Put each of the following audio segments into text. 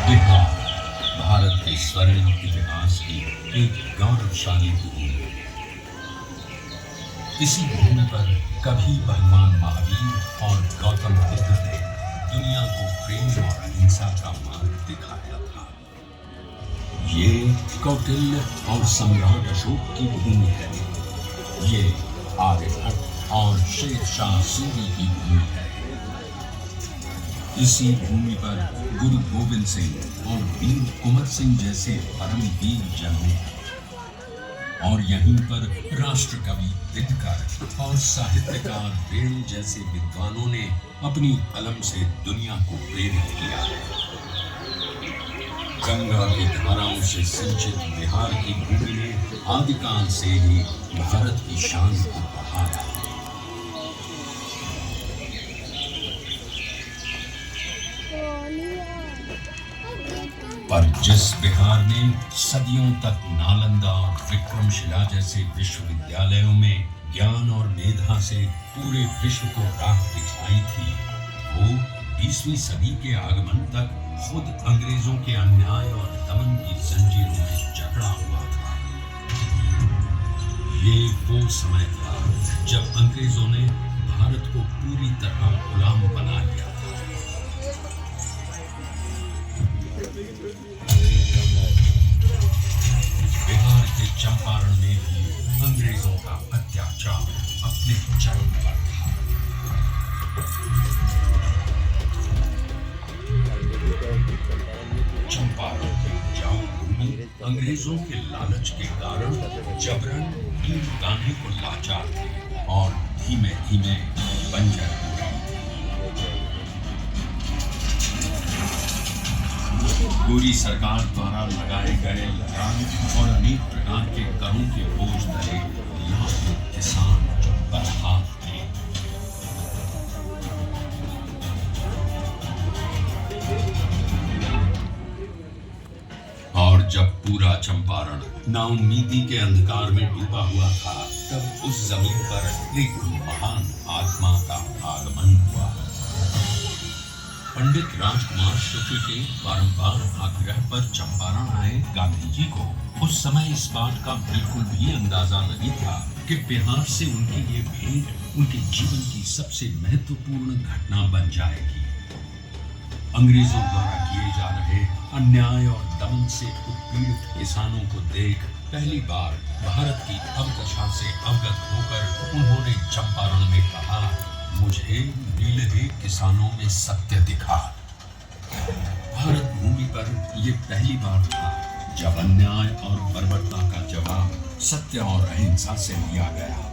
बिहार भारत के स्वर्णिम इतिहास की एक गौरवशाली भूमि है। इसी भूमि पर कभी भगवान महावीर और गौतम बुद्ध ने दुनिया को प्रेम और अहिंसा का मार्ग दिखाया था। ये कौटिल्य और सम्राट अशोक की भूमि है। ये आर्यभट्ट और शेरशाह सूरी की भूमि है। इसी भूमि पर गुरु गोविंद सिंह और वीर कुंवर सिंह जैसे परमवीर जन्मे और यहीं पर राष्ट्र कवि दिनकर और साहित्यकार वेणु जैसे विद्वानों ने अपनी कलम से दुनिया को प्रेरित किया। गंगा की धाराओं से सिंचित बिहार की भूमि ने आदिकाल से ही भारत की शान को बढ़ाया। पर जिस बिहार ने सदियों तक नालंदा और विक्रमशिला जैसे विश्वविद्यालयों में ज्ञान और मेधा से पूरे विश्व को राह दिखाई थी, वो 20वीं सदी के आगमन तक खुद अंग्रेजों के अन्याय और दमन की जंजीरों में जकड़ा हुआ था। ये वो समय था जब अंग्रेजों ने भारत को पूरी तरह गुलाम बना लिया था। बिहार के चंपारण में भी अंग्रेजों का अत्याचार अपने चरम पर था। चंपारण की उपजाऊ भूमि अंग्रेजों के लालच के कारण जबरन नील गाने को लाचार थे और धीमे धीमे बंजर हो रही थी। गोरी सरकार द्वारा लगाए गए लगान और अनेक प्रकार के करों के बोझ तले लाखों किसान बर्बाद थे। और जब पूरा चंपारण नाउम्मीदी के अंधकार में डूबा हुआ था, तब उस जमीन पर एक महान आत्मा का आगमन हुआ। पंडित राजकुमार शुक्ल के बारंबार आग्रह पर चंपारण आए गांधी जी को उस समय इस बात का बिल्कुल भी अंदाजा नहीं था कि बिहार से उनकी ये भेंट उनके जीवन की सबसे महत्वपूर्ण घटना बन जाएगी। अंग्रेजों द्वारा किए जा रहे अन्याय और दमन से उत्पीड़ित किसानों को देख पहली बार भारत की अवदशा से अवगत होकर उन्होंने चंपारण में कहा, मुझे नीलहे किसानों में सत्य दिखा। भारत भूमि पर यह पहली बार था जब अन्याय और बर्बरता का जवाब सत्य और अहिंसा से लिया गया।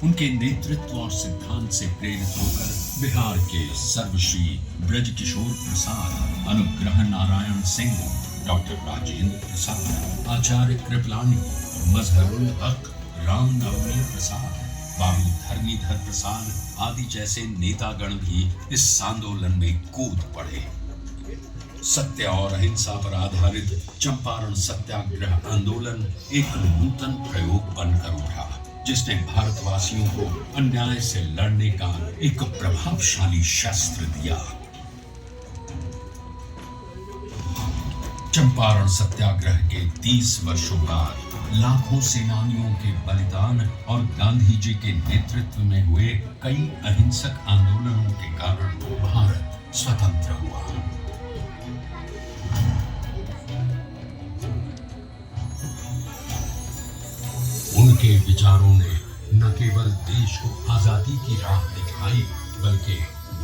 उनके नेतृत्व और सिद्धांत से प्रेरित होकर बिहार के सर्वश्री ब्रजकिशोर प्रसाद, अनुग्रह नारायण सिंह, डॉक्टर राजेंद्र प्रसाद, आचार्य कृपलानी, मजहरुल हक, रामनवमी प्रसाद, बाबू धर्मीधर प्रसाद आदि जैसे नेतागण भी इस आंदोलन में कूद पड़े। सत्य और अहिंसा पर आधारित चंपारण सत्याग्रह आंदोलन एक नूतन प्रयोग बनकर उठा, जिसने भारतवासियों को अन्याय से लड़ने का एक प्रभावशाली शस्त्र दिया। चंपारण सत्याग्रह के 30 वर्षों बाद लाखों सेनानियों के बलिदान और गांधी जी के नेतृत्व में हुए कई अहिंसक आंदोलनों के कारण भारत स्वतंत्र हुआ। उनके विचारों ने न केवल देश को आजादी की राह दिखाई, बल्कि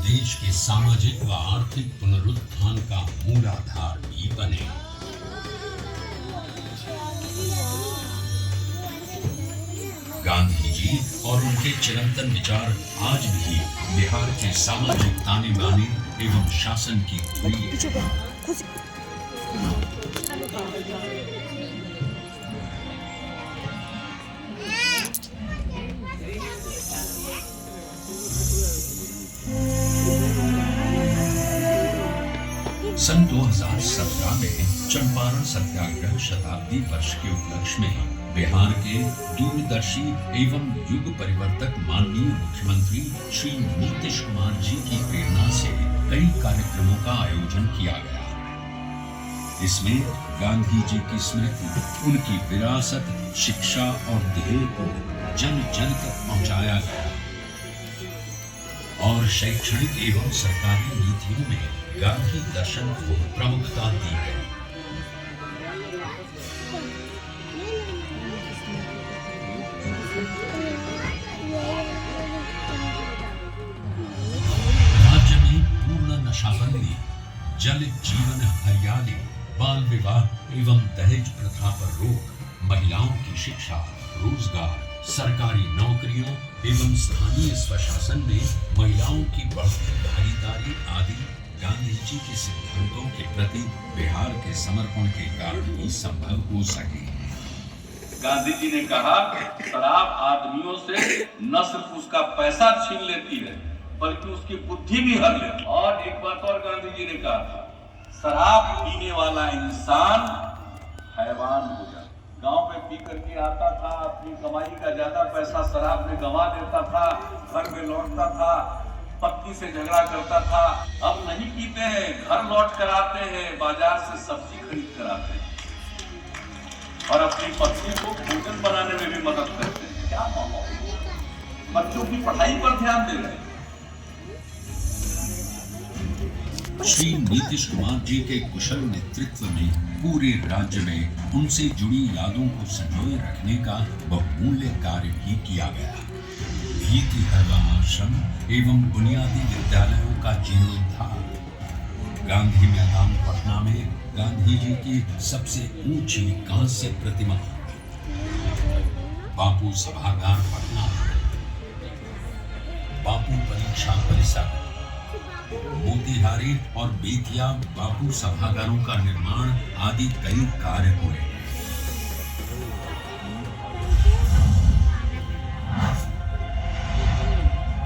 देश के सामाजिक व आर्थिक पुनरुत्थान का मूलाधार भी बने। गांधी जी और उनके चिरंतन विचार आज भी बिहार के सामाजिक ताने बाने एवं शासन की धुरी सन 2017 में चंपारण सत्याग्रह शताब्दी वर्ष के उपलक्ष्य में बिहार के दूरदर्शी एवं युग परिवर्तक माननीय मुख्यमंत्री श्री नीतीश कुमार जी की प्रेरणा से कई कार्यक्रमों का आयोजन किया गया। इसमें गांधी जी की स्मृति, उनकी विरासत, शिक्षा और ध्येय को जन जन तक पहुंचाया गया और शैक्षणिक एवं सरकारी नीतियों में गांधी दर्शन को प्रमुखता दी गई। राज्य में पूर्ण नशाबंदी, जल जीवन हरियाली, बाल विवाह एवं दहेज प्रथा पर रोक, महिलाओं की शिक्षा, रोजगार, सरकारी नौकरियों एवं स्थानीय स्वशासन में महिलाओं की बढ़ती भागीदारी आदि गांधी जी के सिद्धांतों के प्रति बिहार के समर्पण के कारण ही संभव हो सके। गांधी जी ने कहा, शराब आदमियों से न सिर्फ उसका पैसा छीन लेती है बल्कि उसकी बुद्धि भी हर लेती है। और एक बात और गांधी जी ने कहा था, शराब पीने वाला इंसान हैवान हो जाता। गांव में पी करके आता था, अपनी कमाई का ज्यादा पैसा शराब में गंवा देता था, घर में लौटता था, पत्नी से झगड़ा करता था। अब नहीं पीते हैं, घर लौट कर आते हैं, बाजार से सब्जी खरीद कर आते हैं और अपनी पत्नी को भोजन बनाने में भी मदद करते हैं। क्या माहौल, बच्चों की पढ़ाई पर ध्यान दे रहे हैं। श्री नीतीश कुमार जी के कुशल नेतृत्व में पूरे राज्य में उनसे जुड़ी यादों को संजोए रखने का बहुमूल्य कार्य भी किया गया। भीति आश्रम एवं बुनियादी विद्यालयों का जीर्णोद्धार, गांधी मैदान पटना में गांधी जी की सबसे ऊंची कांस्य प्रतिमा, बापू सभागार पटना, बापू परीक्षा परिसर, मोतिहारी और बेतिया बापू सभागारों का निर्माण आदि कई कार्य हुए।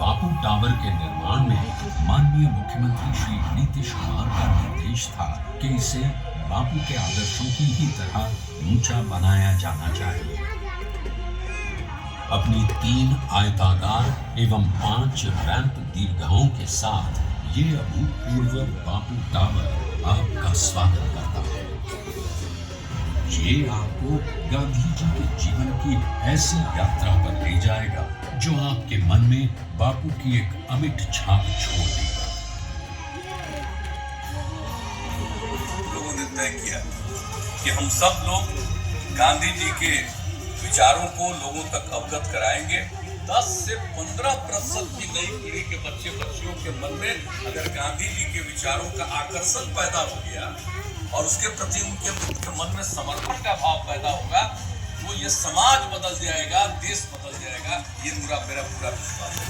बापू टावर के निर्माण में माननीय मुख्यमंत्री श्री नीतीश कुमार का निर्देश था कि इसे बापू के आदर्शों की ही तरह ऊंचा बनाया जाना चाहिए। अपनी 3 आयताकार एवं 5 रैंप दीर्घाओं के साथ ये अभूतपूर्व बापू टावर आपका स्वागत करता है। ये आपको गांधी जी के जीवन की ऐसी यात्रा पर ले जाएगा जो आपके मन में बापू की एक अमिट छाप छोड़ देगा। लोगों ने तय किया कि हम सब लोग गांधी जी के विचारों को लोगों तक अवगत कराएंगे। 10 से 15% की नई पीढ़ी के बच्चे बच्चियों के मन में अगर गांधी जी के विचारों का आकर्षण पैदा हो गया और उसके प्रति उनके मन में समर्पण का भाव पैदा होगा, तो ये समाज बदल जाएगा, देश बदल जाएगा। ये मेरा पूरा विश्वास है।